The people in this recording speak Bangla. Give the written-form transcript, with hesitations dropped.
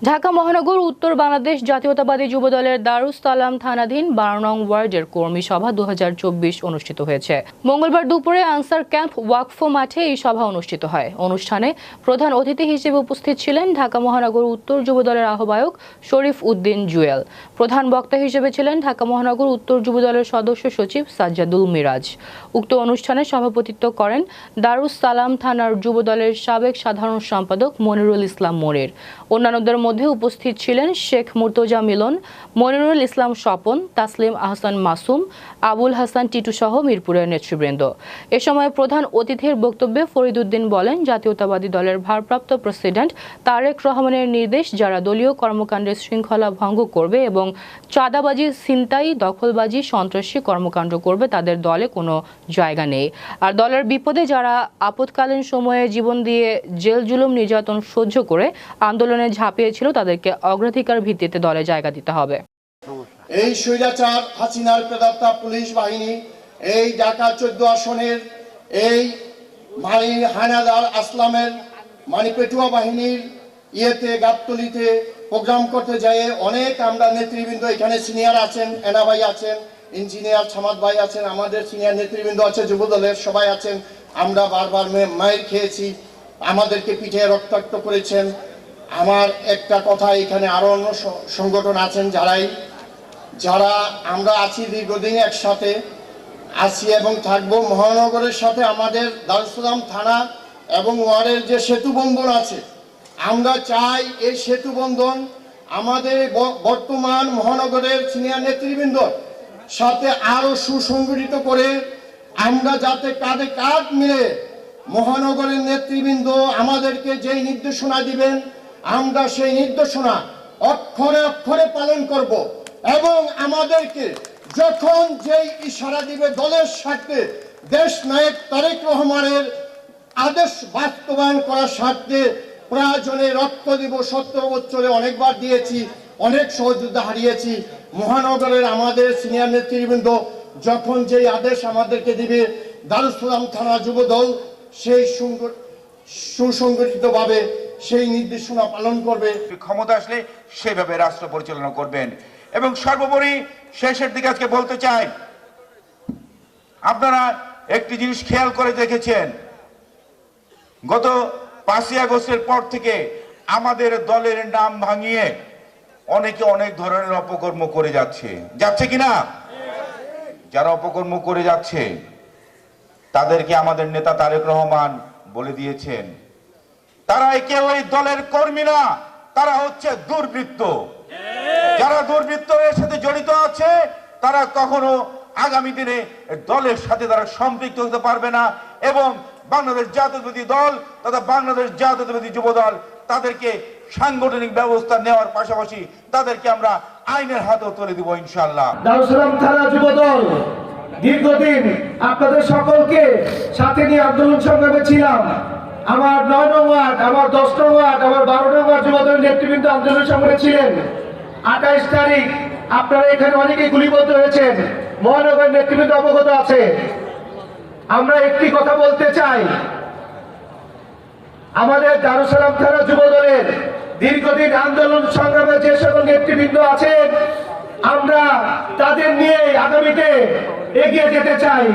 ঢাকা মহানগর উত্তর বাংলাদেশ জাতীয়তাবাদী যুবদলের দারুস সালাম থানাধীন 12 নং ওয়ার্ডের কর্মী সভা 2024 অনুষ্ঠিত হয়েছে। মঙ্গলবার দুপুরে আনসার ক্যাম্প ওয়াকফ মাঠে এই সভা অনুষ্ঠিত হয়। অনুষ্ঠানে প্রধান অতিথি হিসেবে উপস্থিত ছিলেন ঢাকা মহানগর উত্তর যুবদলের আহ্বায়ক শরীফ উদ্দিন জুয়েল। প্রধান বক্তা হিসেবে ছিলেন ঢাকা মহানগর উত্তর যুবদলের সদস্য সচিব সাজ্জাদুল মিরাজ। উক্ত অনুষ্ঠানে সভাপতিত্ব করেন দারুস সালাম থানার যুবদলের সাবেক সাধারণ সম্পাদক মনিরুল ইসলাম মনির। অন্যান্যদের মধ্যে উপস্থিত ছিলেন শেখ মুর্তজা মিলন, মনিরুল ইসলাম স্বপন, তাসলিম আহসান মাসুম, আবুল হাসান টিটু সহ মিরপুরের নেতৃবৃন্দ। এ সময় প্রধান অতিথির বক্তব্যে ফরিদ উদ্দিন বলেন, জাতীয়তাবাদী দলের ভারপ্রাপ্ত প্রেসিডেন্ট তারেক রহমানের নির্দেশ, যারা দলীয় কর্মকাণ্ডের শৃঙ্খলা ভঙ্গ করবে এবং চাঁদাবাজি, ছিনতাই, দখলবাজি, সন্ত্রাসী কর্মকাণ্ড করবে তাদের দলে কোনো জায়গা নেই। আর দলের বিপদে যারা আপৎকালীন সময়ে জীবন দিয়ে জেল জুলুম নির্যাতন সহ্য করে আন্দোলনে ঝাঁপিয়েছিল তাদেরকে অগ্রাধিকার ভিত্তিতে দলে জায়গা দিতে হবে। এই স্বৈরাচার হাসিনার প্রেতাত্মা পুলিশ বাহিনী এই ঢাকা 14 আসনের এই হানাদার আসলামের পেটুয়া বাহিনীর গাবতলিতে প্রোগ্রাম করতে যায় অনেক আমরা নেতৃবৃন্দ এখানে সিনিয়র আছেন, এনা ভাই আছেন, ইঞ্জিনিয়ার ছামাদ ভাই আছেন, আমাদের সিনিয়র নেতৃবৃন্দ আছে, যুবদলের সবাই আছেন। আমরা বারবার মাইর খেয়েছি, আমাদেরকে পিঠে রক্তাক্ত করেছেন। আমার একটা কথা, এখানে আরো অন্য সংগঠন আছেন যারা আমরা আছি, দীর্ঘদিন একসাথে আছি এবং থাকবো। মহানগরের সাথে আমাদের দারুস সালাম থানা এবং ওয়ার্ডের যে সেতু বন্ধন আছে, আমরা চাই এই সেতু বন্ধন আমাদের বর্তমান মহানগরের সিনিয়র নেতৃবৃন্দ সাথে আরো সুসংগঠিত করে আমরা যাতে কাঁধে কাঁধ মিলে মহানগরের নেতৃবৃন্দ আমাদেরকে যেই নির্দেশনা দিবেন আমরা সেই নির্দেশনা অক্ষরে অক্ষরে পালন করব এবং আমাদেরকে যখন যেই ইশারা দিবে দলের স্বার্থে, দেশ নায়ক তারেক রহমানের আদেশ বাস্তবায়ন করার স্বার্থে প্রয়োজনে রক্ত দিব। 17 বছরে অনেকবার দিয়েছি, অনেক সহযোদ্ধা হারিয়েছি। মহানগরের আমাদের সিনিয়র নেতৃবৃন্দ যখন যেই আদেশ আমাদেরকে দিবে, দারুস সালাম থানা যুবদল সেই সুসংগঠিতভাবে সেই নির্দেশনা পালন করবে। ক্ষমতা আসলে সেভাবে রাষ্ট্র পরিচালনা করবেন। এবং সর্বোপরি শেষের দিকে আজকে বলতে চাই, আপনারা একটি জিনিস খেয়াল করে দেখেছেন, গত 5ই আগস্টের পর থেকে আমাদের দলের নাম ভাঙিয়ে অনেকে অনেক ধরনের অপকর্ম করে যাচ্ছে কিনা? যারা অপকর্ম করে যাচ্ছে তাদেরকে আমাদের নেতা তারেক রহমান বলে দিয়েছেন, তারা কেউই দলের কর্মী না, তারা হচ্ছে দুর্বৃত্ত। যারা দুর্বৃত্তের সাথে জড়িত আছে তারা কখনো আগামী দিনে দলের সাথে তারা সম্পৃক্ত হতে পারবে না। এবং বাংলাদেশ জাতীয়তাবাদী দল তথা বাংলাদেশ জাতীয়তাবাদী যুবদল তাদেরকে সাংগঠনিক ব্যবস্থা নেওয়ার পাশাপাশি তাদেরকে আমরা আইনের হাতেও তুলে দিব ইনশাআল্লাহ। দারুস সালাম থানা যুবদল দীর্ঘদিন আপনাদের সকলকে সাথে নিয়ে আন্দোলন সংগ্রামে ছিলাম। আমার 9 নং ওয়ার্ড, আমার 10 নং ওয়ার্ড, আমার 12 নং ওয়ার্ড যুবদলের নেতৃবৃন্দ আন্দোলন সংগ্রামে ছিলেন। 28 তারিখ আপনারা এখানে অনেকেই গুলিবদ্ধ হয়েছেন, মহানগর নেতৃবৃন্দ অবগত আছে। আমরা একটি কথা বলতে চাই, আমাদের দারুস সালাম থানা যুবদলের দীর্ঘদিন আন্দোলন সংগ্রামে যে সকল নেতৃবৃন্দ আছেন আমরা তাদের নিয়ে আগামীতে এগিয়ে যেতে চাই।